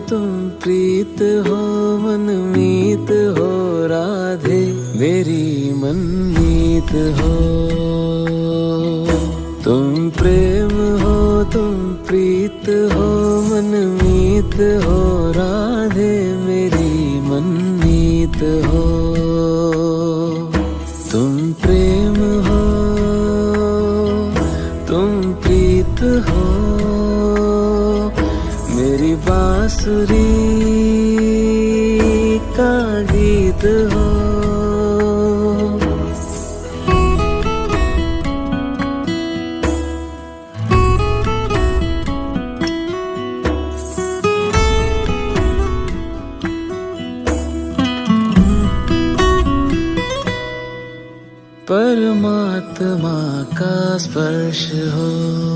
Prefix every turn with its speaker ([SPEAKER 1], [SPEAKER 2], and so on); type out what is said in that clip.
[SPEAKER 1] तुम प्रीत हो मनमीत हो राधे मेरी मनमीत हो। तुम प्रेम हो तुम प्रीत हो मनमीत हो राधे मेरी मनमीत हो। तुम प्रेम हो तुम प्रीत हो मेरी बांसुरी का गीत हो। परमात्मा का स्पर्श हो